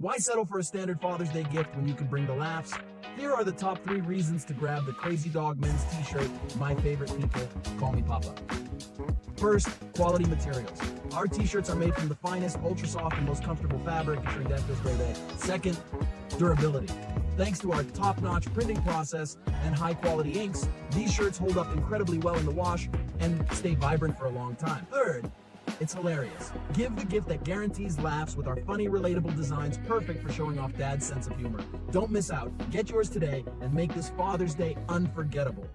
Why settle for a standard Father's Day gift when you can bring the laughs? Here are the top 3 reasons to grab the Crazy Dog Men's t-shirt, My Favorite People, Call Me Papa. First, quality materials. Our t-shirts are made from the finest, ultra-soft, and most comfortable fabric, ensuring that feels great. Second, durability. Thanks to our top-notch printing process and high-quality inks, these shirts hold up incredibly well in the wash and stay vibrant for a long time. Third, it's hilarious. Give the gift that guarantees laughs with our funny, relatable designs, perfect for showing off Dad's sense of humor. Don't miss out. Get yours today and make this Father's Day unforgettable.